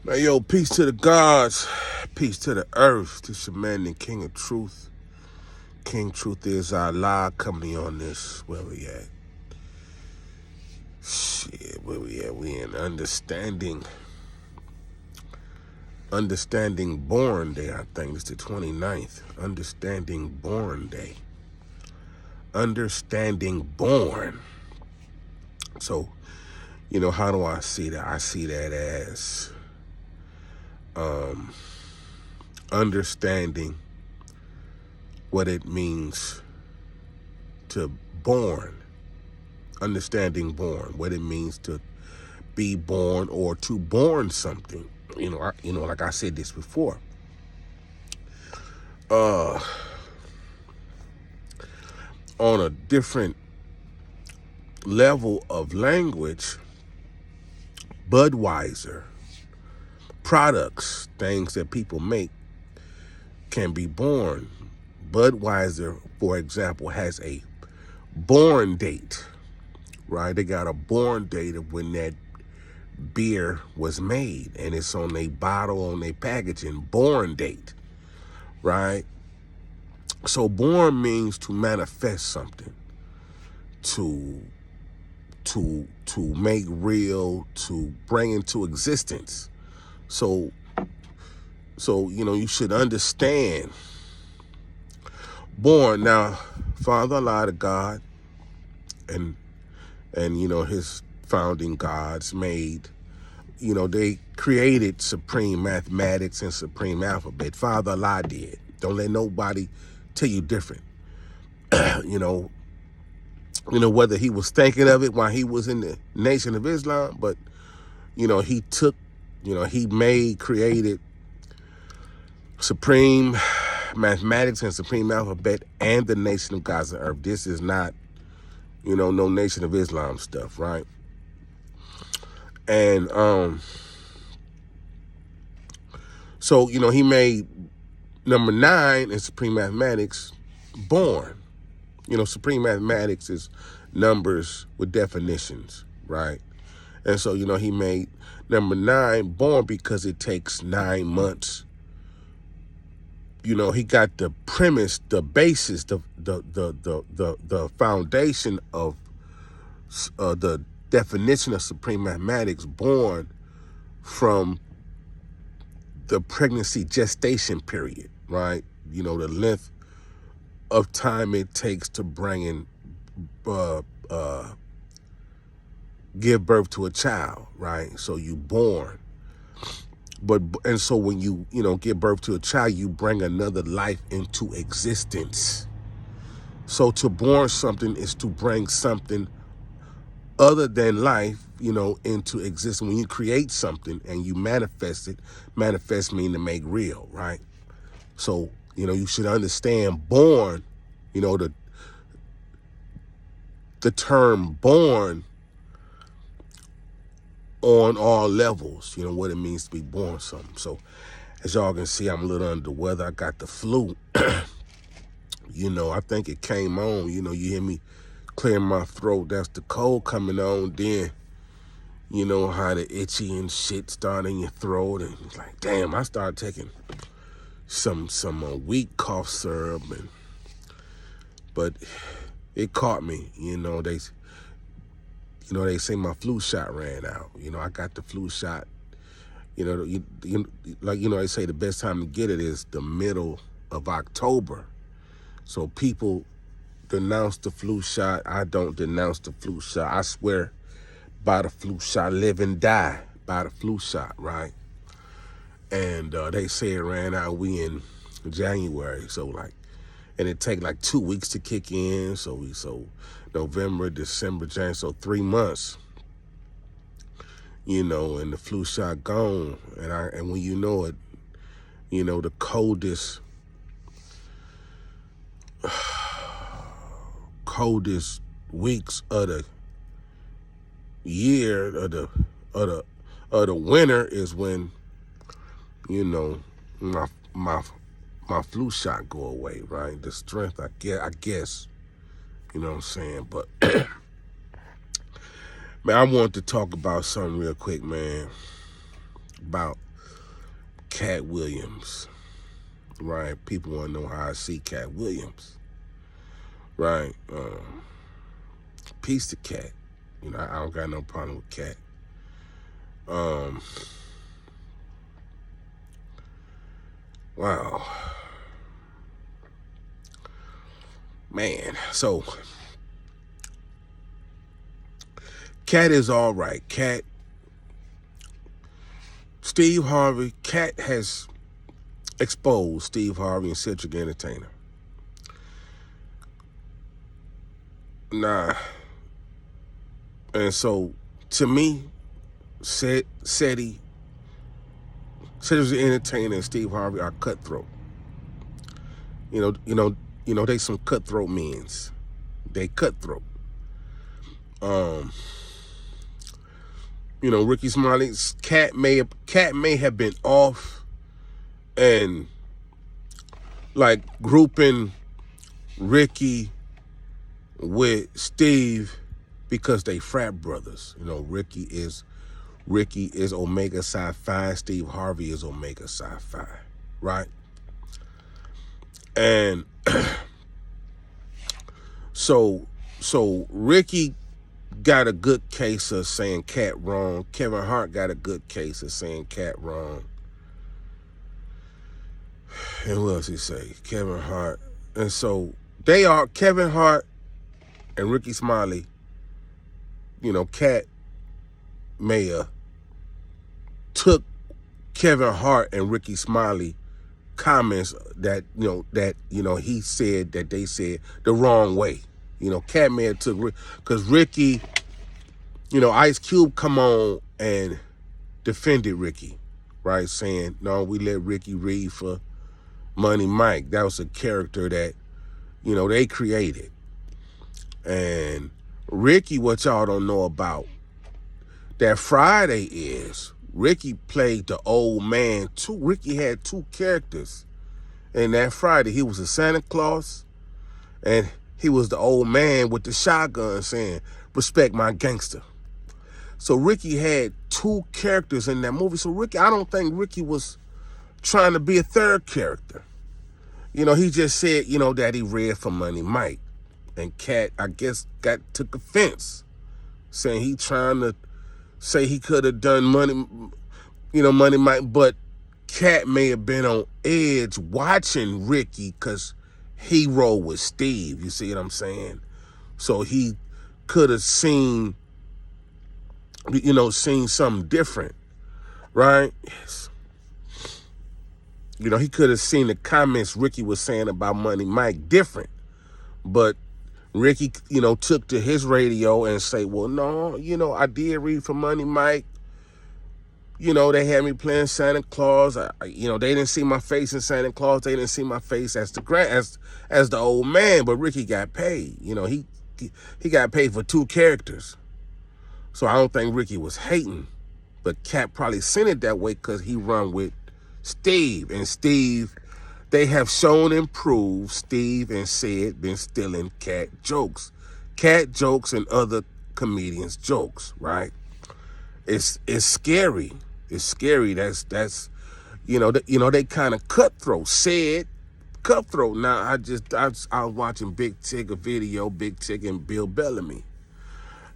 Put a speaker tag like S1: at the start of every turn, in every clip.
S1: Man, yo, peace to the gods, peace to the earth. This your man, the King of Truth. King Truth is our live company on this. Where we at? Shit, where we at? We in Understanding Born Day, I think. It's the 29th. Understanding Born Day. Understanding Born. So, how do I see that? I see that as understanding what it means to born, understanding born, what it means to be born or to born something. Like I said this before. On a different level of language, Budweiser products, things that people make, can be born. Budweiser, for example, has a born date, right? They got a born date of when that beer was made, and it's on a bottle, on a packaging, born date, right? So born means to manifest something, to make real, to bring into existence. So you should understand born. Now, Father Allah, the God, and his founding gods made, they created supreme mathematics and supreme alphabet. Father Allah did. Don't let nobody tell you different. Whether he was thinking of it while he was in the Nation of Islam, but he took, he created supreme mathematics and supreme alphabet and the nation of Gaza earth. This is not, no Nation of Islam stuff, right? And so he made number 9 in supreme mathematics born. Supreme mathematics is numbers with definitions, right? And so he made number 9 born because it takes 9 months. He got the premise, the basis, the foundation of the definition of supreme mathematics born from the pregnancy gestation period, right? The length of time it takes to bring in, give birth to a child, right? So you born. And so when you give birth to a child, you bring another life into existence. So to born something is to bring something other than life, into existence. When you create something and you manifest it, manifest mean to make real, right? So, you should understand born, the term born on all levels, what it means to be born something. So as y'all can see, I'm a little under the weather. I got the flu. I think it came on, you hear me clearing my throat. That's the cold coming on. Then, how the itchy and shit start in your throat. And it's like, damn, I started taking some weak cough syrup. But it caught me, they say my flu shot ran out. I got the flu shot. They say the best time to get it is the middle of October. So people denounce the flu shot. I don't denounce the flu shot. I swear by the flu shot, live and die by the flu shot, right? And they say it ran out. We in January, and it take 2 weeks to kick in. So November, December, January, so 3 months. And the flu shot gone. And when you know it, the coldest weeks of the year, of the winter, is when my flu shot go away, right? The strength, I guess, you know what I'm saying? But man, I want to talk about something real quick, man, about Katt Williams, right? People want to know how I see Katt Williams, right? Peace to Katt. You know, I don't got no problem with Katt. Wow. Man, so Katt is all right. Katt, Steve Harvey, Katt has exposed Steve Harvey and Cedric Entertainer. Nah. And so, to me, Cedric Entertainer and Steve Harvey are cutthroat. You know, they some cutthroat men's. They cutthroat. You know, Ricky Smiley's Katt may have been off and like grouping Ricky with Steve because they frat brothers. You know, Ricky is Omega Psi Phi, Steve Harvey is Omega Psi Phi, right? And so Ricky got a good case of saying Katt wrong. Kevin Hart got a good case of saying Katt wrong. And who else he say? Kevin Hart. And so they are, Kevin Hart and Ricky Smiley, you know, Katt Mayer took Kevin Hart and Ricky Smiley comments that he said that they said the wrong way. You know, Katt Mayer took, because Ricky, you know, Ice Cube come on and defended Ricky, right? Saying, no, we let Ricky read for Money Mike. That was a character that, you know, they created. And Ricky, what y'all don't know about that Friday is, Ricky played the old man too. Ricky had two characters. And that Friday, he was a Santa Claus, and he was the old man with the shotgun saying, respect my gangster. So Ricky had two characters in that movie. So Ricky, I don't think Ricky was trying to be a third character. You know, he just said, you know, that he read for Money Mike. And Katt, I guess, took offense, saying he trying to say he could have done Money Mike, but Katt may have been on edge watching Ricky because he rolled with Steve. You see what I'm saying? So he could have seen something different, right? Yes. You know, he could have seen the comments Ricky was saying about Money Mike different. But Ricky, you know, took to his radio and say, well, no, you know, I did read for Money Mike. You know, they had me playing Santa Claus. You know, they didn't see my face in Santa Claus. They didn't see my face as the old man. But Ricky got paid. You know, he got paid for two characters. So I don't think Ricky was hating. But Katt probably sent it that way because he run with Steve. And Steve, they have shown and proved Steve and Sid been stealing Katt jokes. Katt jokes and other comedians' jokes, right? It's scary. It's scary. That's you know, they kind of cutthroat. Said cutthroat. Now I was watching Big Tig, a video, Big Tig and Bill Bellamy.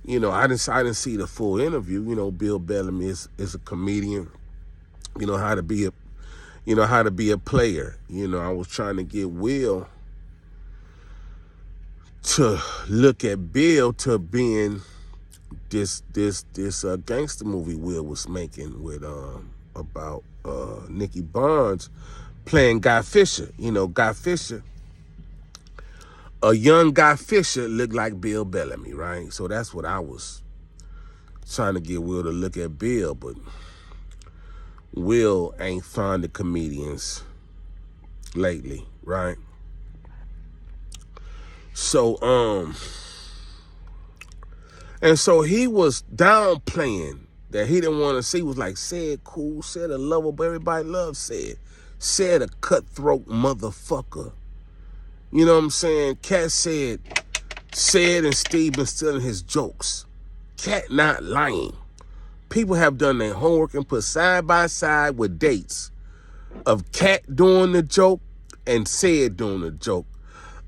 S1: You know, I didn't see the full interview. You know, Bill Bellamy is a comedian. You know how to be a player. You know, I was trying to get Will to look at Bill to being this gangster movie Will was making with about Nicky Barnes playing Guy Fisher. You know, Guy Fisher, a young Guy Fisher looked like Bill Bellamy, right? So that's what I was trying to get Will to look at Bill, but Will ain't fond of comedians lately, right? So, and so he was downplaying that he didn't want to see. He was like, Said cool, Said a lovable, everybody loves Said. Said a cutthroat motherfucker. You know what I'm saying? Katt said and Steve been stealing his jokes. Katt not lying. People have done their homework and put side by side with dates of Katt doing the joke and Said doing the joke,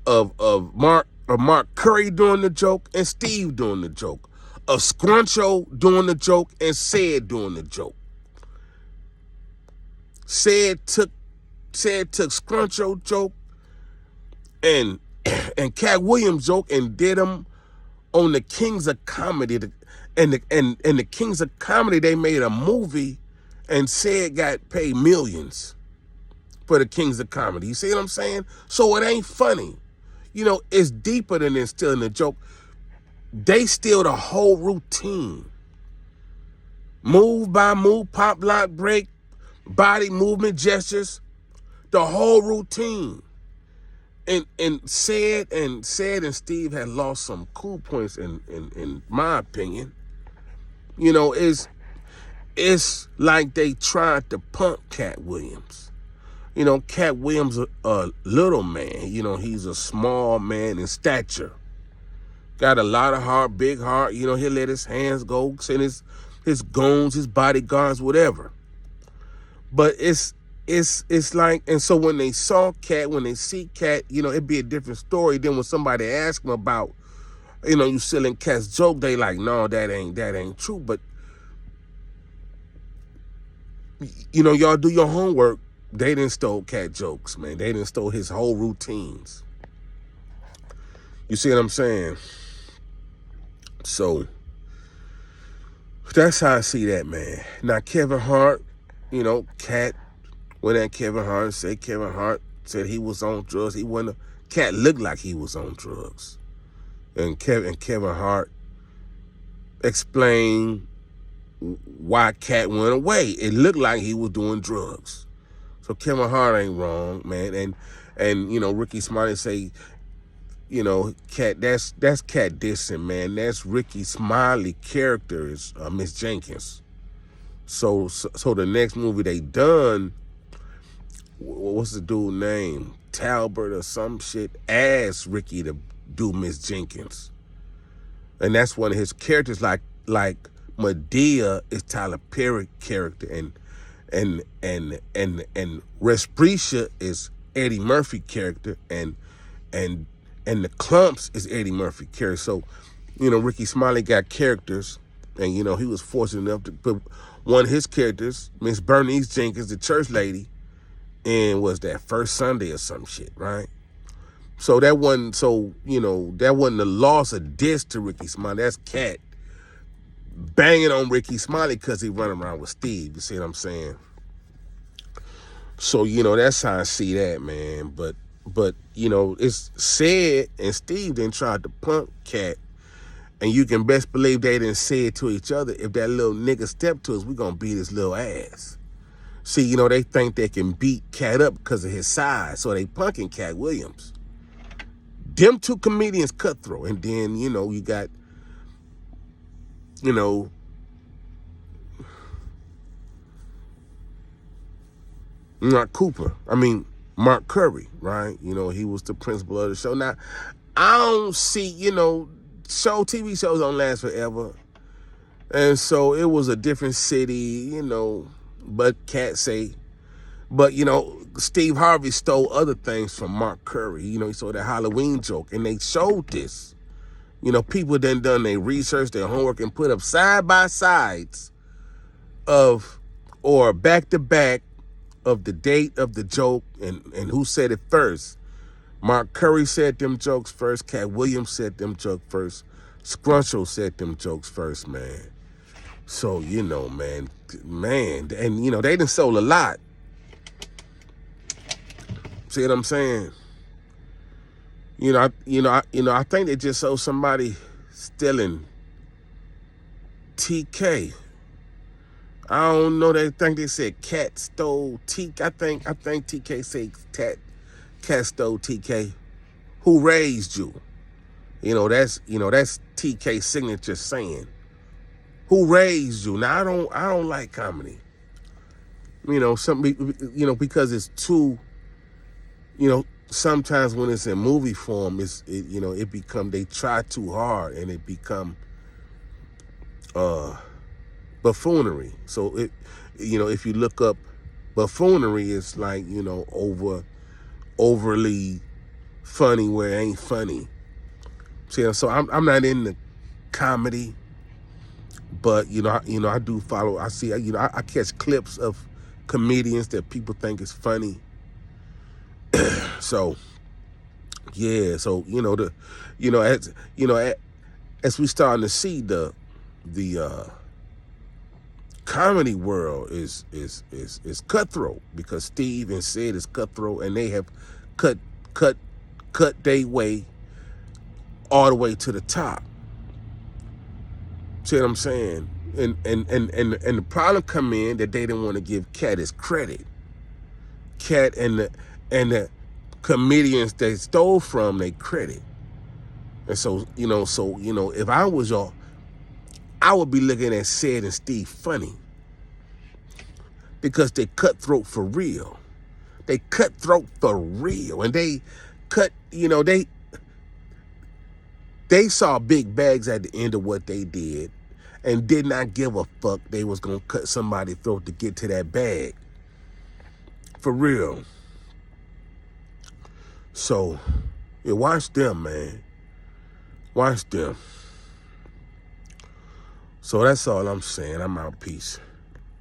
S1: of Mark Curry doing the joke and Steve doing the joke, of Scruncho doing the joke and Said doing the joke. Said took Scruncho joke and Katt Williams joke and did them on the Kings of Comedy. And the Kings of Comedy, they made a movie and Said got paid millions for the Kings of Comedy. You see what I'm saying? So it ain't funny. You know, it's deeper than them stealing the joke. They steal the whole routine. Move by move, pop, lock, break, body movement, gestures, the whole routine. And Said and Steve had lost some cool points in my opinion. You know, it's like they tried to punk Katt Williams. You know, Katt Williams a little man. You know, he's a small man in stature. Got a lot of heart, big heart. You know, he'll let his hands go, send his goons, his bodyguards, whatever. But it's like, and so when they saw Katt, when they see Katt, you know, it'd be a different story than when somebody asked him about, you know, you selling Katt's joke. They like, no, that ain't true. But you know, y'all do your homework. They didn't stole Katt jokes, man. They didn't stole his whole routines. You see what I'm saying? So that's how I see that, man. Now Kevin Hart, you know, Katt went at Kevin Hart and said Kevin Hart said he was on drugs. He wasn't. Katt looked like he was on drugs, and Kevin Hart explained why Katt went away. It looked like he was doing drugs. So Kevin Hart ain't wrong, man. And you know, Ricky Smiley say, you know, Katt, that's Katt dissing, man. That's Ricky Smiley character is Miss Jenkins. So the next movie they done, what's the dude name? Talbot or some shit, asked Ricky to do Miss Jenkins. And that's one of his characters, like Medea is Tyler Perry character, and Resprecia is Eddie Murphy character, and the Clumps is Eddie Murphy character. So, you know, Ricky Smiley got characters, and you know, he was fortunate enough to put one of his characters, Miss Bernice Jenkins, the church lady, in was that First Sunday or some shit, right? So that wasn't, so, you know, that wasn't a loss of diss to Ricky Smiley. That's Katt banging on Ricky Smiley because he run around with Steve. You see what I'm saying? So, you know, that's how I see that, man. But you know, it's Said and Steve then tried to punk Katt, and you can best believe they didn't say it to each other. If that little nigga step to us, we gonna beat his little ass. See, you know, they think they can beat Katt up because of his size, so they punking Katt Williams. Them two comedians cutthroat, and then, you know, you got, you know, Mark Curry, right? You know, he was the principal of the show. Now, I don't see, you know, TV shows don't last forever. And so it was a different city, you know, but Katt say, but, you know, Steve Harvey stole other things from Mark Curry. You know, he stole that Halloween joke, and they showed this. You know, people then done their research, their homework, and put up side by sides of, or back to back, of the date of the joke and who said it first. Mark Curry said them jokes first. Katt Williams said them jokes first. Scruncho said them jokes first, man. So, you know, man, and, you know, they done sold a lot. See what I'm saying? I think they just sold somebody stealing TK. I don't know. They said Katt stole TK. I think TK said Katt stole TK. Who raised you? You know, that's TK signature saying. Who raised you? Now I don't like comedy. You know, because it's too, you know, sometimes when it's in movie form, they try too hard and it become buffoonery. So if you look up buffoonery is like, overly funny where it ain't funny. See, so I'm not into comedy, but I do follow. I see, I catch clips of comedians that people think is funny. So yeah, so as we starting to see the comedy world is cutthroat, because Steve and Sid is cutthroat, and they have cut their way all the way to the top. See what I'm saying? And the problem come in that they didn't want to give Katt his credit. Katt and the comedians they stole from they credit. And so if I was y'all, I would be looking at Sid and Steve funny, because they cutthroat for real. They cutthroat for real, and they cut. They saw big bags at the end of what they did, and did not give a fuck they was gonna cut somebody's throat to get to that bag. For real. So, yeah, watch them, man. Watch them. So that's all I'm saying. I'm out. Peace.